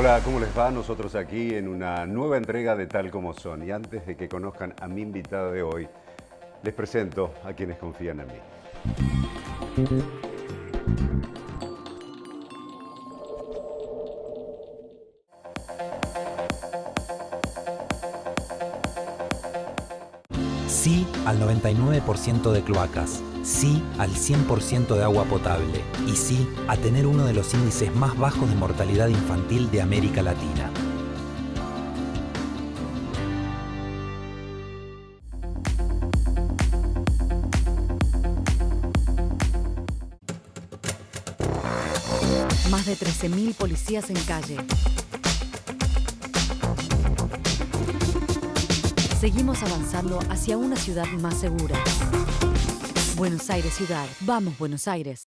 Hola, ¿cómo les va? Nosotros aquí en una nueva entrega de Tal Como Son. Y antes de que conozcan a mi invitada de hoy, les presento a quienes confían en mí. Sí al 99% de cloacas, sí al 100% de agua potable y sí a tener uno de los índices más bajos de mortalidad infantil de América Latina. Más de 13.000 policías en calle. Seguimos avanzando hacia una ciudad más segura. Buenos Aires ciudad. Vamos, Buenos Aires.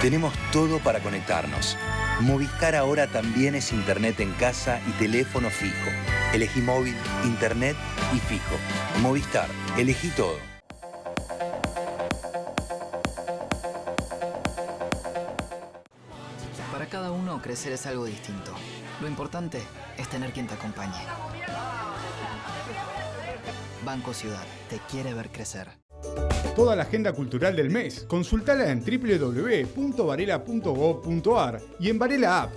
Tenemos todo para conectarnos. Movistar ahora también es internet en casa y teléfono fijo. Elegí móvil, internet y fijo. Movistar, elegí todo. Para cada uno, crecer es algo distinto. Lo importante es tener quien te acompañe. Banco Ciudad, te quiere ver crecer. Toda la agenda cultural del mes, consultala en www.varela.gov.ar y en Varela App.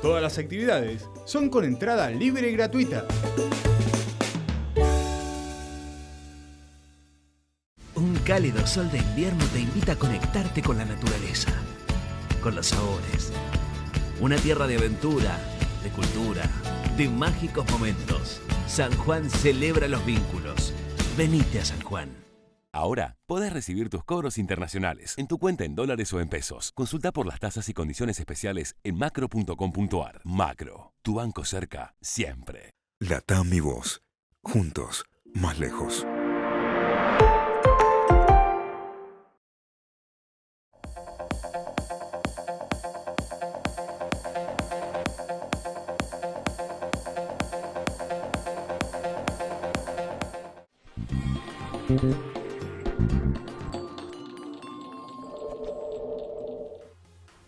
Todas las actividades son con entrada libre y gratuita. Un cálido sol de invierno te invita a conectarte con la naturaleza, con los sabores. Una tierra de aventura, de cultura, de mágicos momentos. San Juan celebra los vínculos. Venite a San Juan. Ahora, podés recibir tus cobros internacionales en tu cuenta en dólares o en pesos. Consulta por las tasas y condiciones especiales en macro.com.ar. Macro, tu banco cerca, siempre. LATAM y vos, juntos, más lejos.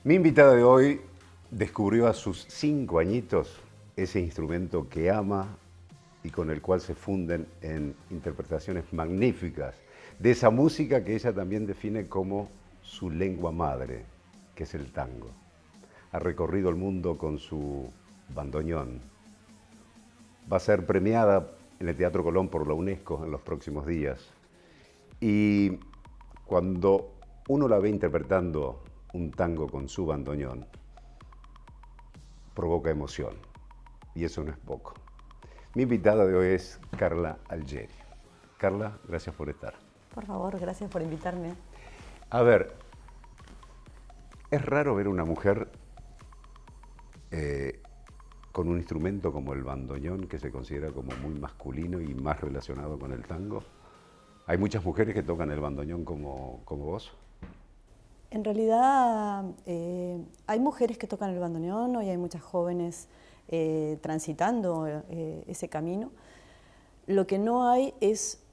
Mi invitada de hoy descubrió a sus 5 añitos ese instrumento que ama y con el cual se funden en interpretaciones magníficas de esa música que ella también define como su lengua madre, que es el tango. Ha recorrido el mundo con su bandoneón. Va a ser premiada en el Teatro Colón por la UNESCO en los próximos días. Y cuando uno la ve interpretando un tango con su bandoneón, provoca emoción, y eso no es poco. Mi invitada de hoy es Carla Algieri. Carla, gracias por estar. Por favor, gracias por invitarme. A ver, es raro ver una mujer con un instrumento como el bandoneón, que se considera como muy masculino y más relacionado con el tango. ¿Hay muchas mujeres que tocan el bandoneón como vos? En realidad hay mujeres que tocan el bandoneón, hoy hay muchas jóvenes transitando ese camino. Lo que no hay es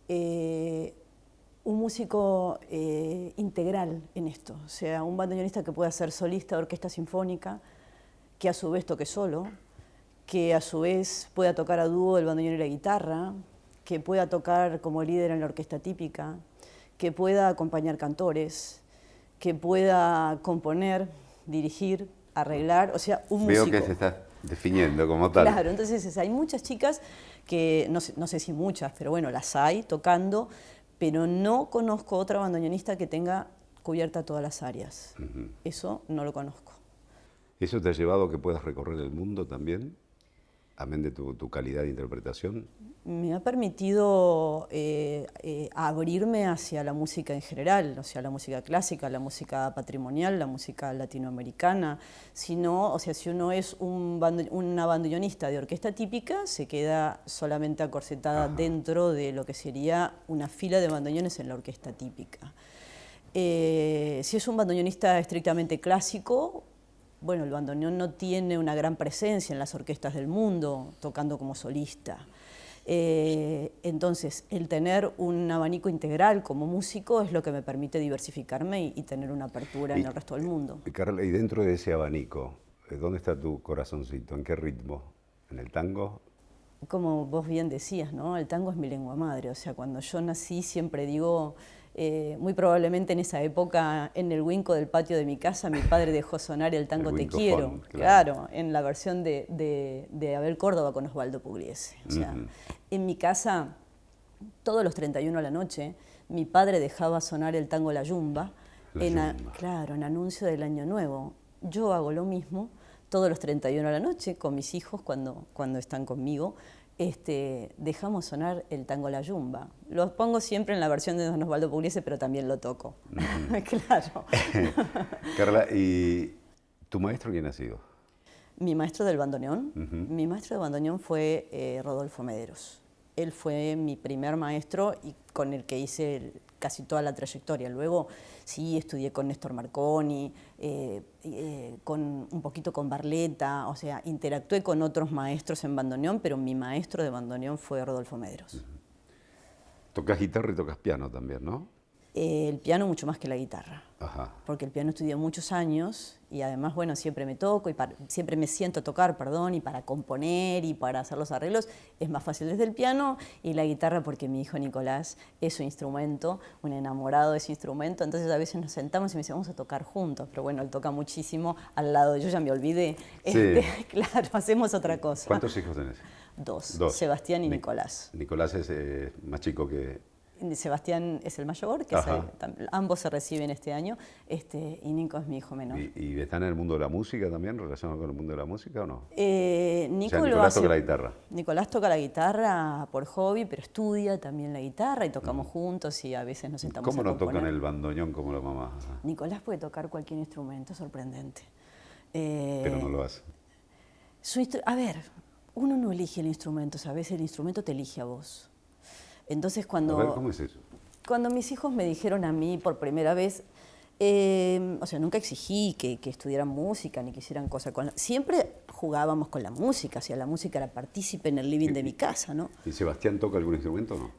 un músico integral en esto, o sea, un bandoneonista que pueda ser solista de orquesta sinfónica, que a su vez toque solo, que a su vez pueda tocar a dúo el bandoneón y la guitarra, que pueda tocar como líder en la orquesta típica, que pueda acompañar cantores, que pueda componer, dirigir, arreglar, o sea, un músico. Veo que se está definiendo como tal. Claro, entonces hay muchas chicas que, no sé si muchas, pero bueno, las hay tocando, pero no conozco otra bandoneonista que tenga cubierta todas las áreas. Eso no lo conozco. ¿Eso te ha llevado a que puedas recorrer el mundo también? Amén de tu calidad de interpretación. Me ha permitido abrirme hacia la música en general, o sea, la música clásica, la música patrimonial, la música latinoamericana. Si no, o sea, si uno es una bandoneonista de orquesta típica, se queda solamente acorsetada dentro de lo que sería una fila de bandoneones en la orquesta típica. Si es un bandoneonista estrictamente clásico, bueno, el bandoneón no tiene una gran presencia en las orquestas del mundo, tocando como solista. Entonces, el tener un abanico integral como músico es lo que me permite diversificarme y tener una apertura en el resto del mundo. Carla, y dentro de ese abanico, ¿dónde está tu corazoncito? ¿En qué ritmo? ¿En el tango? Como vos bien decías, ¿no? El tango es mi lengua madre. O sea, cuando yo nací siempre digo, muy probablemente en esa época, en el winco del patio de mi casa, mi padre dejó sonar el tango Te Quiero. Claro, en la versión de Abel Córdoba con Osvaldo Pugliese. O sea, en mi casa, todos los 31 a la noche, mi padre dejaba sonar el tango La Yumba, claro, en anuncio del Año Nuevo. Yo hago lo mismo todos los 31 a la noche con mis hijos cuando están conmigo. Dejamos sonar el tango La Yumba. Lo pongo siempre en la versión de Don Osvaldo Pugliese, pero también lo toco. Claro. Carla, ¿y tu maestro quién ha sido? Mi maestro del bandoneón. Mi maestro de bandoneón fue Rodolfo Mederos. Él fue mi primer maestro y con el que hice casi toda la trayectoria. Luego sí estudié con Néstor Marconi, un poquito con Barletta, o sea, interactué con otros maestros en bandoneón, pero mi maestro de bandoneón fue Rodolfo Mederos. Tocas guitarra y tocas piano también, ¿no? El piano mucho más que la guitarra. Ajá. Porque el piano estudié muchos años y además, bueno, siempre me toco y siempre me siento a tocar, y para componer y para hacer los arreglos es más fácil desde el piano, y la guitarra porque mi hijo Nicolás es su instrumento, un enamorado de ese instrumento, entonces a veces nos sentamos y me dice, vamos a tocar juntos, pero bueno, él toca muchísimo al lado, yo ya me olvidé, Sí. Claro, hacemos otra cosa. ¿Cuántos hijos tenés? Dos, Sebastián y Nicolás. Nicolás es más chico que... Sebastián es el mayor, que ambos se reciben este año, y Nico es mi hijo menor. ¿Y están en el mundo de la música también, relacionado con el mundo de la música o no? Nicolás toca la guitarra. Nicolás toca la guitarra por hobby, pero estudia también la guitarra y tocamos juntos y a veces nos sentamos ¿Cómo a no componer. tocan el bandoneón como la mamá? Nicolás puede tocar cualquier instrumento, sorprendente. Pero no lo hace. A ver, uno no elige el instrumento, ¿sabes? El instrumento te elige a vos. Entonces A ver, ¿cómo es eso? Cuando mis hijos me dijeron a mí por primera vez, o sea, nunca exigí que estudiaran música ni que hicieran cosas con siempre jugábamos con la música, o sea, la música era partícipe en el living de mi casa, ¿no? ¿Y Sebastián toca algún instrumento o no?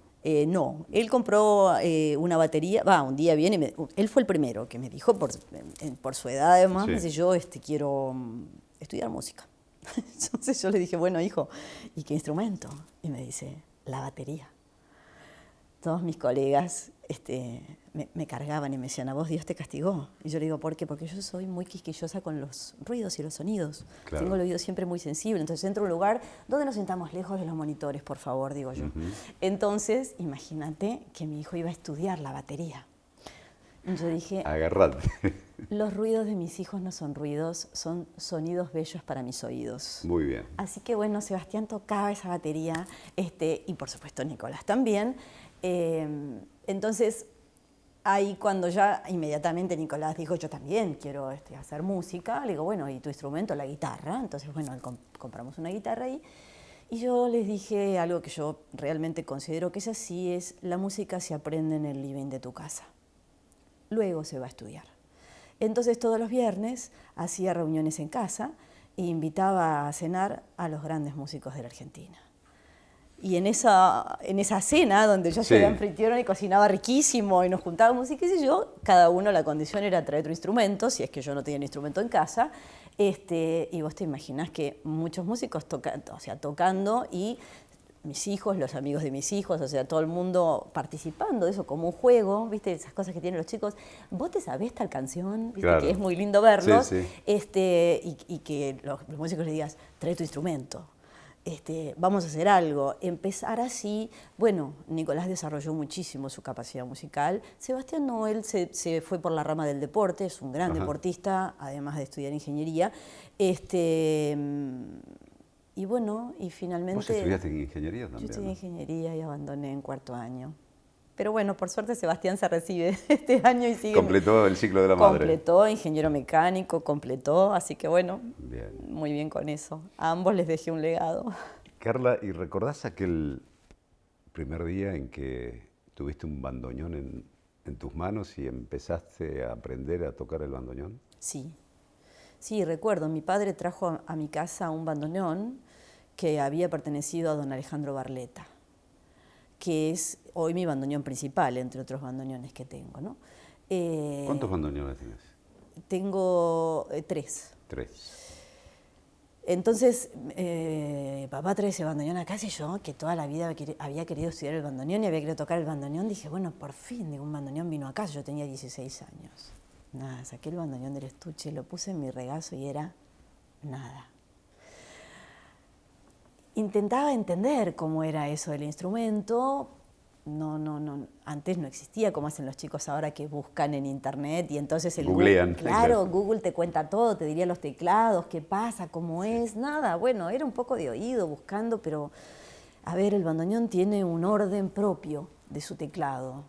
No, él compró una batería, un día viene, él fue el primero que me dijo, por su edad además, me dice, yo quiero estudiar música. Entonces yo le dije, bueno, hijo, ¿y qué instrumento? Y me dice, la batería. Todos mis colegas me cargaban y me decían, a vos Dios te castigó. Y yo le digo, ¿por qué? Porque yo soy muy quisquillosa con los ruidos y los sonidos. Claro. Tengo el oído siempre muy sensible. Entonces entro a un lugar donde nos sentamos lejos de los monitores, por favor, digo yo. Entonces, imagínate que mi hijo iba a estudiar la batería. Y yo dije, agárrate. Los ruidos de mis hijos no son ruidos, son sonidos bellos para mis oídos. Muy bien. Así que bueno, Sebastián tocaba esa batería, y por supuesto Nicolás también. Entonces, ahí cuando ya inmediatamente Nicolás dijo, yo también quiero hacer música, le digo, bueno, ¿y tu instrumento? La guitarra. Entonces, bueno, compramos una guitarra y yo les dije algo que yo realmente considero que es así, es la música se aprende en el living de tu casa. Luego se va a estudiar. Entonces, todos los viernes hacía reuniones en casa e invitaba a cenar a los grandes músicos de la Argentina. Y en esa cena, donde yo hacía anfitriona y cocinaba riquísimo y nos juntábamos y qué sé yo, cada uno la condición era traer otro instrumento, si es que yo no tenía un instrumento en casa, y vos te imaginás que muchos músicos tocando y mis hijos, los amigos de mis hijos, o sea, todo el mundo participando de eso como un juego, ¿viste? Esas cosas que tienen los chicos. ¿Vos te sabés tal canción? ¿Viste? Claro. Que es muy lindo verlos. Sí, sí. Y que los músicos les digas, trae tu instrumento. Vamos a hacer algo, empezar así. Bueno, Nicolás desarrolló muchísimo su capacidad musical. Sebastián no, él se fue por la rama del deporte, es un gran deportista, además de estudiar ingeniería. Y bueno, y finalmente... ¿Vos estudiaste en ingeniería también? Yo estudié ingeniería y abandoné en cuarto año. Pero bueno, por suerte Sebastián se recibe este año y sigue... Completó el ciclo de la madre. Completó, ingeniero mecánico, completó, así que bueno, muy bien con eso. A ambos les dejé un legado. Carla, ¿y recordás aquel primer día en que tuviste un bandoneón en tus manos y empezaste a aprender a tocar el bandoneón? Sí, sí, recuerdo, mi padre trajo a mi casa un bandoneón que había pertenecido a don Alejandro Barleta, que es hoy mi bandoneón principal, entre otros bandoneones que tengo, ¿no? ¿Cuántos bandoneones tienes? Tengo 3. 3. Entonces, papá trae ese bandoneón a casa y yo, que toda la vida había querido estudiar el bandoneón y había querido tocar el bandoneón, dije, bueno, por fin, digo, un bandoneón vino a casa, yo tenía 16 años. Nada, saqué el bandoneón del estuche, lo puse en mi regazo y era nada. Intentaba entender cómo era eso del instrumento. No, antes no existía como hacen los chicos ahora que buscan en internet y entonces el Googlean. Claro, Google te cuenta todo, te diría los teclados, qué pasa, cómo es, nada. Bueno, era un poco de oído buscando, pero a ver, el bandoneón tiene un orden propio de su teclado.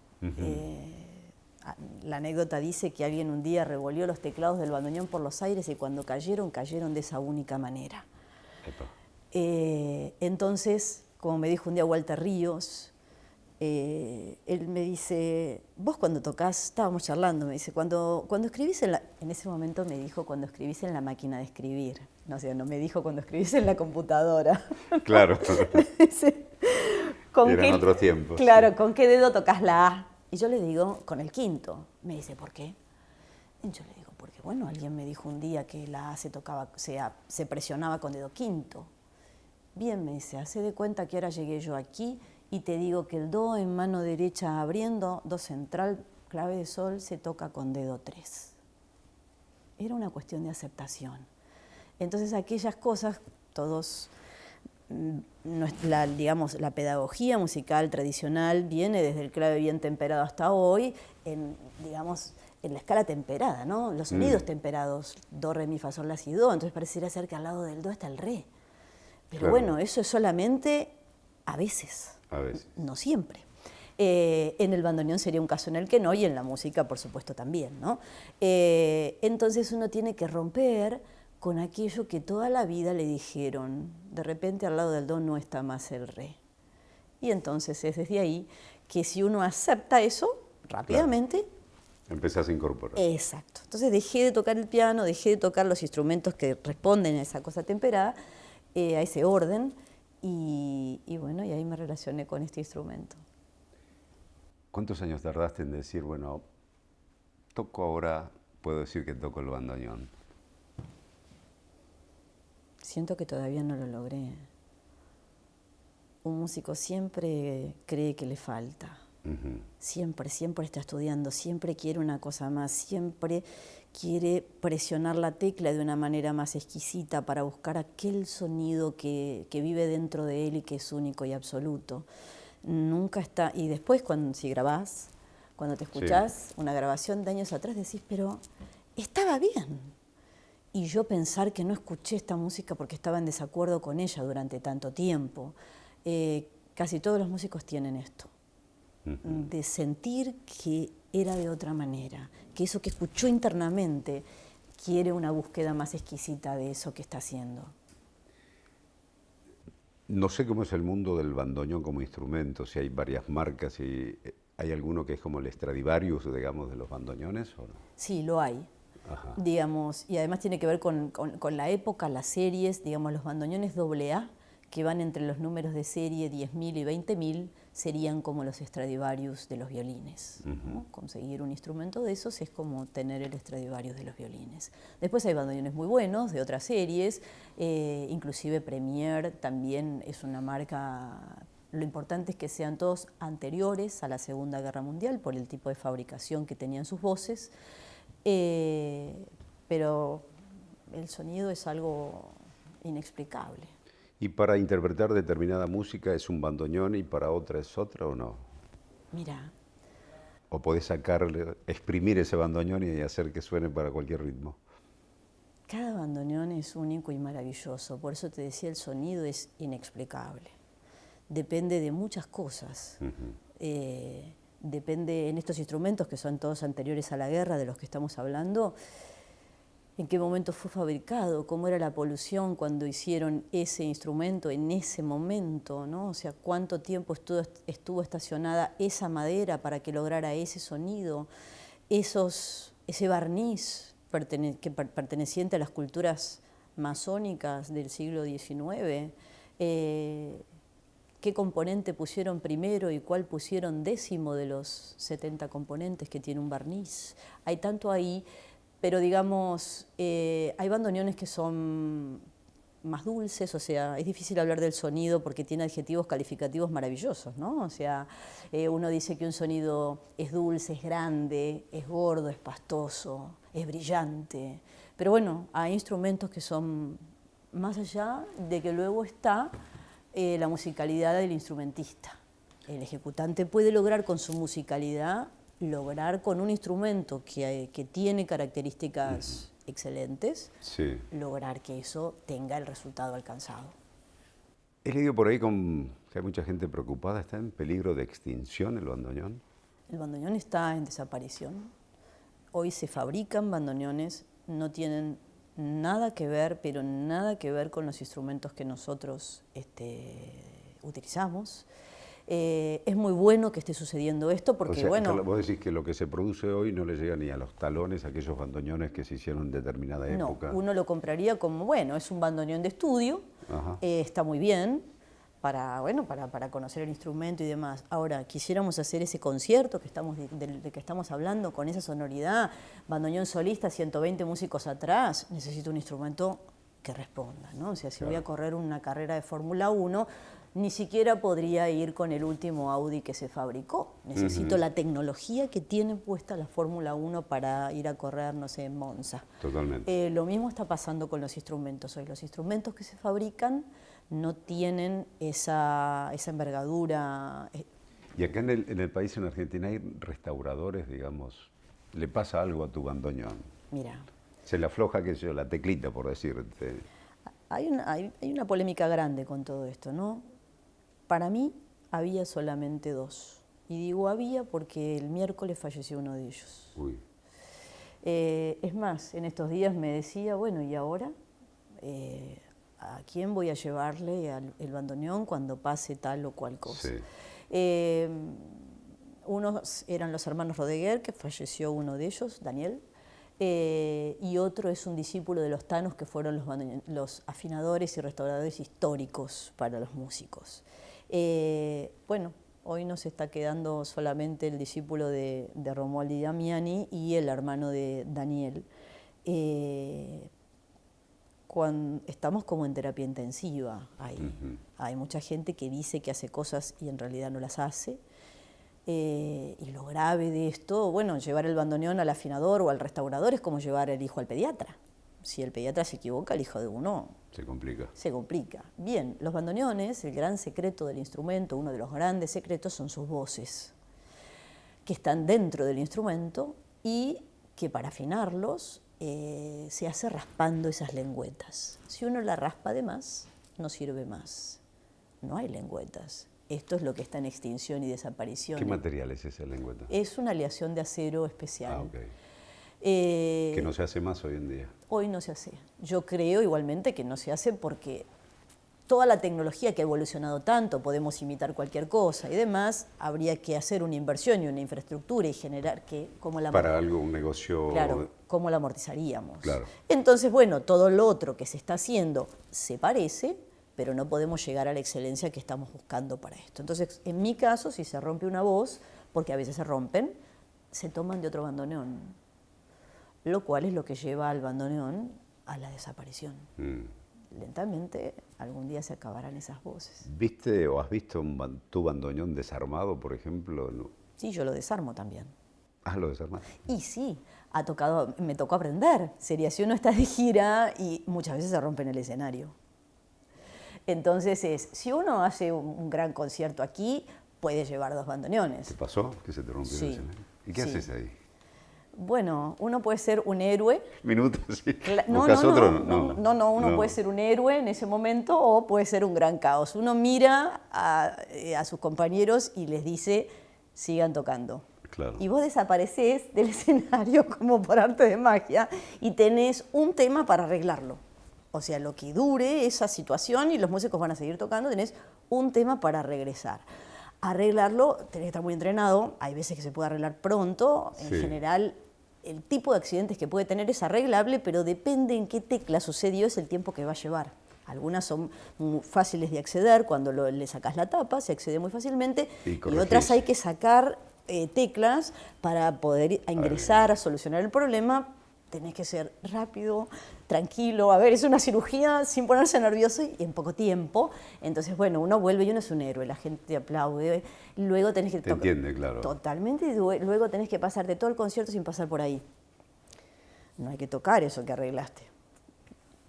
La anécdota dice que alguien un día revolvió los teclados del bandoneón por los aires y cuando cayeron de esa única manera. Entonces, como me dijo un día Walter Ríos, él me dice, vos cuando tocás, estábamos charlando, me dice, cuando escribís en ese momento me dijo, cuando escribís en la máquina de escribir, no sé, no me dijo cuando escribís en la computadora. Claro. ¿Con Eran otros tiempos. Claro, sí. ¿Con qué dedo tocas la A? Y yo le digo, con el quinto. Me dice, ¿por qué? Y yo le digo, porque bueno, alguien me dijo un día que la A se presionaba con dedo quinto. Bien, me dice, hace de cuenta que ahora llegué yo aquí y te digo que el do en mano derecha abriendo, do central, clave de sol, se toca con dedo 3. Era una cuestión de aceptación. Entonces aquellas cosas, todos, la pedagogía musical tradicional viene desde el clave bien temperado hasta hoy, en la escala temperada, ¿no? Los sonidos temperados, do, re, mi, fa, sol, la, si, do, entonces pareciera ser que al lado del do está el re. Pero bueno, eso es solamente a veces. A veces. No siempre. En el bandoneón sería un caso en el que no, y en la música, por supuesto, también, ¿no? Entonces uno tiene que romper con aquello que toda la vida le dijeron. De repente al lado del do no está más el re. Y entonces es desde ahí que si uno acepta eso, rápidamente... Empezás a incorporar. Exacto. Entonces dejé de tocar el piano, dejé de tocar los instrumentos que responden a esa cosa temperada, a ese orden, y bueno, y ahí me relacioné con este instrumento. ¿Cuántos años tardaste en decir, bueno, toco ahora, puedo decir que toco el bandoneón? Siento que todavía no lo logré. Un músico siempre cree que le falta. Siempre está estudiando, siempre quiere una cosa más, siempre quiere presionar la tecla de una manera más exquisita para buscar aquel sonido que vive dentro de él y que es único y absoluto. Nunca está, y después si grabás, cuando te escuchás una grabación de años atrás decís, pero estaba bien. Y yo pensar que no escuché esta música porque estaba en desacuerdo con ella durante tanto tiempo. Casi todos los músicos tienen esto. De sentir que era de otra manera, que eso que escuchó internamente quiere una búsqueda más exquisita de eso que está haciendo. No sé cómo es el mundo del bandoneón como instrumento, si hay varias marcas, y ¿hay alguno que es como el Stradivarius, digamos, de los bandoneones o no? Sí, lo hay. Ajá. Digamos, y además tiene que ver con la época, las series, digamos, los bandoneones AA, que van entre los números de serie 10.000 y 20.000, serían como los Stradivarius de los violines. ¿No? Conseguir un instrumento de esos es como tener el Stradivarius de los violines. Después hay bandoneones muy buenos de otras series, inclusive Premier también es una marca. Lo importante es que sean todos anteriores a la Segunda Guerra Mundial por el tipo de fabricación que tenían sus voces, pero el sonido es algo inexplicable. ¿Y para interpretar determinada música es un bandoneón y para otra es otra o no? Mira. ¿O podés exprimir ese bandoneón y hacer que suene para cualquier ritmo? Cada bandoneón es único y maravilloso, por eso te decía, el sonido es inexplicable. Depende de muchas cosas. Depende, en estos instrumentos que son todos anteriores a la guerra, de los que estamos hablando, en qué momento fue fabricado, cómo era la polución cuando hicieron ese instrumento en ese momento, ¿no? O sea, cuánto tiempo estuvo estacionada esa madera para que lograra ese sonido, ese barniz perteneciente a las culturas masónicas del siglo XIX, qué componente pusieron primero y cuál pusieron décimo de los 70 componentes que tiene un barniz. Hay tanto ahí, pero digamos, hay bandoneones que son más dulces, o sea, es difícil hablar del sonido porque tiene adjetivos calificativos maravillosos, ¿no? O sea, uno dice que un sonido es dulce, es grande, es gordo, es pastoso, es brillante, pero bueno, hay instrumentos que son más allá de que luego está la musicalidad del instrumentista. El ejecutante puede lograr con su musicalidad, lograr con un instrumento que tiene características excelentes, sí, lograr que eso tenga el resultado alcanzado. He leído por ahí que hay mucha gente preocupada. ¿Está en peligro de extinción el bandoneón? El bandoneón está en desaparición. Hoy se fabrican bandoneones, no tienen nada que ver, pero nada que ver con los instrumentos que nosotros utilizamos. Es muy bueno que esté sucediendo esto porque, o sea, bueno... Vos decís que lo que se produce hoy no le llega ni a los talones a aquellos bandoneones que se hicieron en determinada época. No, uno lo compraría como, bueno, es un bandoneón de estudio, está muy bien para conocer el instrumento y demás. Ahora, quisiéramos hacer ese concierto del que estamos hablando, con esa sonoridad, bandoneón solista, 120 músicos atrás, necesito un instrumento que responda, ¿no? O sea, si voy a correr una carrera de Fórmula 1, ni siquiera podría ir con el último Audi que se fabricó. Necesito la tecnología que tiene puesta la Fórmula 1 para ir a correr, no sé, en Monza. Totalmente. Lo mismo está pasando con los instrumentos hoy. Los instrumentos que se fabrican no tienen esa envergadura. Y acá en el país, en Argentina, hay restauradores, digamos, ¿le pasa algo a tu bandoneón? Mira. Se le afloja, qué sé yo, la teclita, por decirte. Hay una polémica grande con todo esto, ¿no? Para mí había solamente 2. Y digo había porque el miércoles falleció uno de ellos. Uy. Es más, en estos días me decía, bueno, ¿y ahora? ¿A quién voy a llevarle el bandoneón cuando pase tal o cual cosa? Sí. Unos eran los hermanos Rodeguer, que falleció uno de ellos, Daniel, y otro es un discípulo de los Tanos, que fueron los afinadores y restauradores históricos para los músicos. Bueno, hoy nos está quedando solamente el discípulo de Romualdi Damiani y el hermano de Daniel. Estamos como en terapia intensiva ahí. Hay mucha gente que dice que hace cosas y en realidad no las hace. Y lo grave de esto, bueno, llevar el bandoneón al afinador o al restaurador es como llevar el hijo al pediatra. Si el pediatra se equivoca, el hijo de uno se complica. Se complica. Bien, los bandoneones, el gran secreto del instrumento, uno de los grandes secretos son sus voces, que están dentro del instrumento y que para afinarlos se hace raspando esas lengüetas. Si uno la raspa de más, no sirve más. No hay lengüetas. Esto es lo que está en extinción y desaparición. ¿Qué material es esa lengüeta? Es una aleación de acero especial. Ah, ok. Que no se hace más hoy en día. Hoy no se hace. Yo creo igualmente que no se hace porque toda la tecnología que ha evolucionado tanto, podemos imitar cualquier cosa y demás, habría que hacer una inversión y una infraestructura y generar para algo, un negocio... Claro, ¿cómo la amortizaríamos? Claro. Entonces, bueno, todo lo otro que se está haciendo se parece, pero no podemos llegar a la excelencia que estamos buscando para esto. Entonces, en mi caso, si se rompe una voz, porque a veces se rompen, se toman de otro bandoneón, lo cual es lo que lleva al bandoneón a la desaparición. Lentamente, algún día se acabarán esas voces. ¿Viste o has visto tu bandoneón desarmado, por ejemplo? No. Sí, yo lo desarmo también. Ah, ¿lo desarmas? Y sí, me tocó aprender. Sería si uno está de gira y muchas veces se rompe en el escenario. Entonces, si uno hace un gran concierto aquí, puede llevar 2 bandoneones. ¿Te pasó que se te rompió el escenario? ¿Y qué haces ahí? Bueno, uno puede ser un héroe. Minutos, sí. Uno puede ser un héroe en ese momento o puede ser un gran caos. Uno mira a sus compañeros y les dice, sigan tocando. Claro. Y vos desaparecés del escenario como por arte de magia y tenés un tema para arreglarlo. O sea, lo que dure esa situación y los músicos van a seguir tocando, tenés un tema para regresar. Arreglarlo, tenés que estar muy entrenado, hay veces que se puede arreglar pronto, en general el tipo de accidentes que puede tener es arreglable, pero depende en qué tecla sucedió, es el tiempo que va a llevar. Algunas son muy fáciles de acceder, cuando le sacás la tapa se accede muy fácilmente, y otras hay que sacar teclas para poder ingresar a solucionar el problema. Tenés que ser rápido, tranquilo. A ver, es una cirugía sin ponerse nervioso y en poco tiempo. Entonces, bueno, uno vuelve y uno es un héroe, la gente te aplaude. Luego tenés que... Te entiende, claro. Totalmente. Y luego tenés que pasarte todo el concierto sin pasar por ahí. No hay que tocar eso que arreglaste.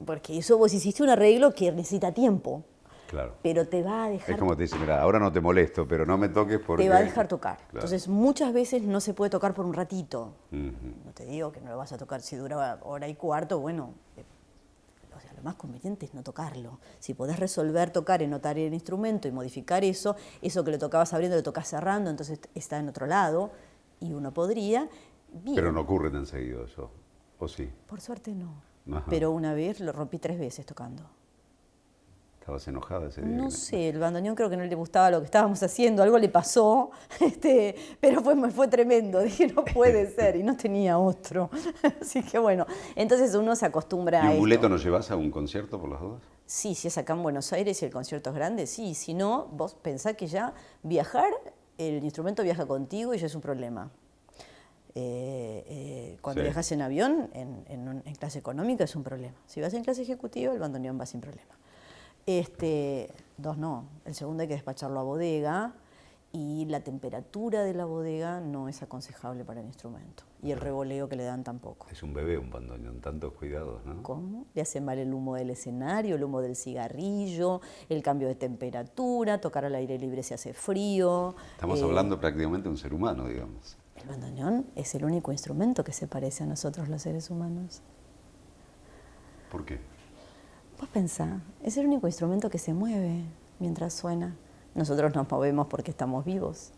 Porque eso vos hiciste un arreglo que necesita tiempo. Claro. Pero te va a dejar... Es como te dice, mira, ahora no te molesto, pero no me toques porque... Te va a dejar tocar. Claro. Entonces, muchas veces no se puede tocar por un ratito. No te digo que no lo vas a tocar si dura hora y cuarto, bueno, o sea, lo más conveniente es no tocarlo. Si podés resolver tocar y notar el instrumento y modificar eso que lo tocabas abriendo lo tocas cerrando, entonces está en otro lado y uno podría... Bien. Pero no ocurre tan seguido eso, ¿o sí? Por suerte no. Ajá. Pero una vez lo rompí 3 veces tocando. ¿Estabas enojada ese día? No sé, el bandoneón creo que no le gustaba lo que estábamos haciendo, algo le pasó, pero fue tremendo, dije no puede ser, y no tenía otro. Así que bueno, entonces uno se acostumbra a ¿Y un esto. boleto nos llevas a un concierto por las dudas? Sí, si es acá en Buenos Aires y el concierto es grande, sí, si no, vos pensás que ya viajar, el instrumento viaja contigo y ya es un problema. Cuando viajas en avión, en clase económica es un problema. Si vas en clase ejecutiva, el bandoneón va sin problema. 2 no, el segundo hay que despacharlo a bodega y la temperatura de la bodega no es aconsejable para el instrumento y el revoleo que le dan tampoco. Es un bebé un bandoneón, tantos cuidados, ¿no? ¿Cómo? Le hace mal el humo del escenario, el humo del cigarrillo, el cambio de temperatura, tocar al aire libre se hace frío. Estamos hablando prácticamente de un ser humano, digamos. El bandoneón es el único instrumento que se parece a nosotros los seres humanos. ¿Por qué? Vos pensá, es el único instrumento que se mueve mientras suena. Nosotros nos movemos porque estamos vivos.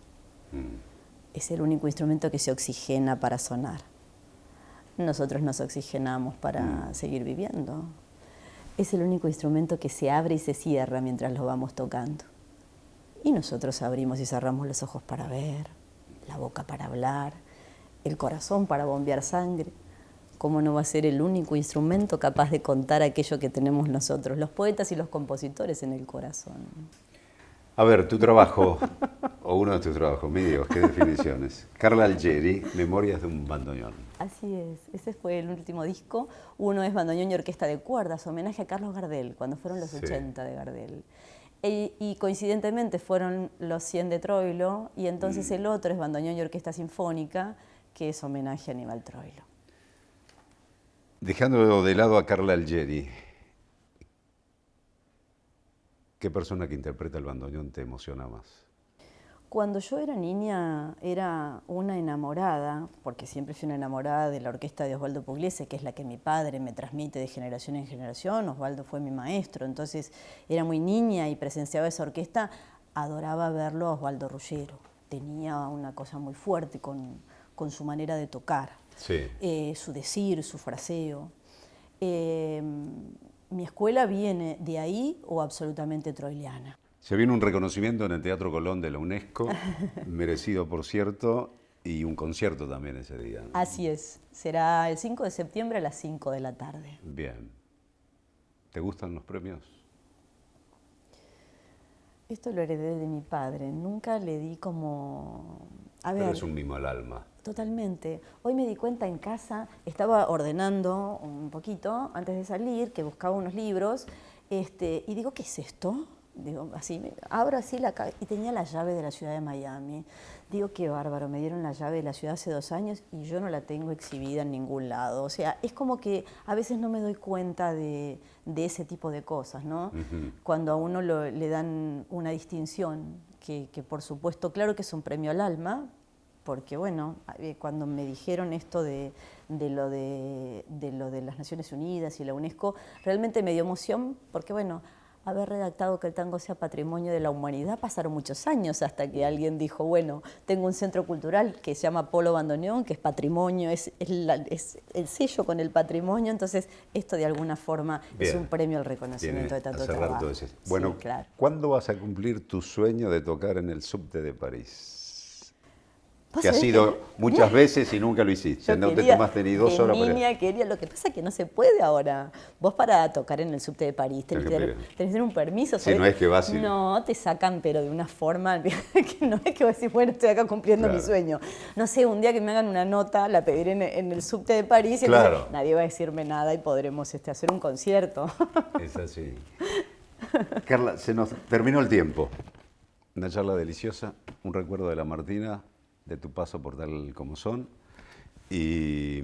Es el único instrumento que se oxigena para sonar. Nosotros nos oxigenamos para seguir viviendo. Es el único instrumento que se abre y se cierra mientras lo vamos tocando. Y nosotros abrimos y cerramos los ojos para ver, la boca para hablar, el corazón para bombear sangre. ¿Cómo no va a ser el único instrumento capaz de contar aquello que tenemos nosotros, los poetas y los compositores, en el corazón? A ver, tu trabajo, o uno de tus trabajos, mi Dios, qué definiciones. Carla Algieri, Memorias de un bandoneón. Así es, ese fue el último disco. Uno es Bandoneón y Orquesta de Cuerdas, homenaje a Carlos Gardel, cuando fueron los 80 de Gardel. Y coincidentemente fueron los 100 de Troilo, y entonces el otro es Bandoneón y Orquesta Sinfónica, que es homenaje a Aníbal Troilo. Dejando de lado a Carla Algieri, ¿qué persona que interpreta el bandoneón te emociona más? Cuando yo era niña era una enamorada, porque siempre fui una enamorada de la orquesta de Osvaldo Pugliese, que es la que mi padre me transmite de generación en generación. Osvaldo fue mi maestro, entonces era muy niña y presenciaba esa orquesta, adoraba verlo a Osvaldo Ruggiero. Tenía una cosa muy fuerte con su manera de tocar. Sí. Su decir, su fraseo. Mi escuela viene de ahí o absolutamente troiliana. Se viene un reconocimiento en el Teatro Colón de la UNESCO, merecido por cierto, y un concierto también ese día, ¿no? Así es, será el 5 de septiembre a las 5 de la tarde. Bien. ¿Te gustan los premios? Esto lo heredé de mi padre, nunca le di como... Pero es un mimo al alma. Totalmente. Hoy me di cuenta en casa, estaba ordenando un poquito antes de salir, que buscaba unos libros, y digo, ¿qué es esto? Digo, así, abro así y tenía la llave de la ciudad de Miami. Digo, qué bárbaro, me dieron la llave de la ciudad hace 2 años y yo no la tengo exhibida en ningún lado. O sea, es como que a veces no me doy cuenta de ese tipo de cosas, ¿no? Cuando a uno le dan una distinción, que por supuesto, claro que es un premio al alma, porque bueno, cuando me dijeron esto de lo de las Naciones Unidas y la UNESCO, realmente me dio emoción, porque bueno, haber redactado que el tango sea patrimonio de la humanidad, pasaron muchos años hasta que alguien dijo, bueno, tengo un centro cultural que se llama Polo Bandoneón, que es patrimonio, es el sello con el patrimonio, entonces esto de alguna forma es un premio al reconocimiento de tanto trabajo. Bueno, sí, claro. ¿Cuándo vas a cumplir tu sueño de tocar en el subte de París? Que has ido muchas veces y nunca lo hiciste. No te tomaste ni 2 horas para... niña quería, lo que pasa es que no se puede ahora. Vos para tocar en el subte de París tenés que tener un permiso. Si no es que vas... No, te sacan, pero de una forma que no es que vos decís, bueno, estoy acá cumpliendo mi sueño. No sé, un día que me hagan una nota, la pediré en el subte de París y entonces nadie va a decirme nada y podremos hacer un concierto. Es así. Carla, se nos terminó el tiempo. Una charla deliciosa, un recuerdo de la Martina, de tu paso por Tal Como Son, y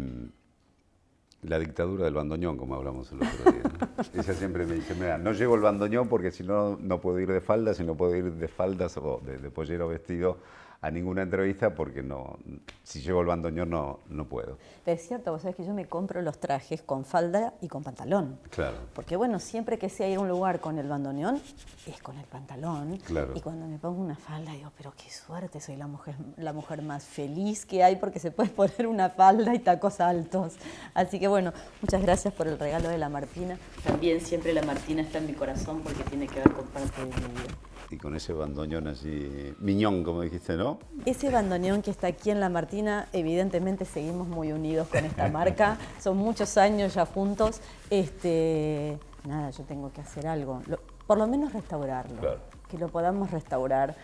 la dictadura del bandoneón, como hablamos el otro día, ¿no? Ella siempre me dice, mira, no llevo el bandoneón porque si no, no puedo ir de faldas, y no puedo ir de faldas o de pollero vestido a ninguna entrevista porque no, si llevo el bandoneón no puedo. Pero es cierto, vos sabés que yo me compro los trajes con falda y con pantalón. Claro. Porque bueno, siempre que sea ir a un lugar con el bandoneón, es con el pantalón. Claro. Y cuando me pongo una falda, digo, pero qué suerte, soy la mujer más feliz que hay porque se puede poner una falda y tacos altos. Así que bueno, muchas gracias por el regalo de la Martina. También siempre la Martina está en mi corazón porque tiene que ver con parte de mi vida. Y con ese bandoneón así, miñón, como dijiste, ¿no? Ese bandoneón que está aquí en La Martina, evidentemente seguimos muy unidos con esta marca. Son muchos años ya juntos. Nada, yo tengo que hacer algo, por lo menos restaurarlo. Claro. Que lo podamos restaurar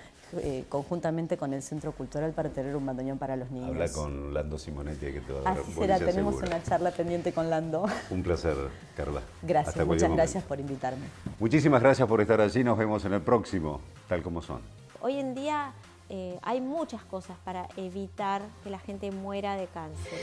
conjuntamente con el Centro Cultural para tener un bandoneón para los niños. Habla con Lando Simonetti que te va a dar así será, tenemos una charla pendiente con Lando. Un placer, Carla. Gracias, muchas gracias por invitarme. Muchísimas gracias por estar allí, nos vemos en el próximo Tal Como Son. Hoy en día hay muchas cosas para evitar que la gente muera de cáncer.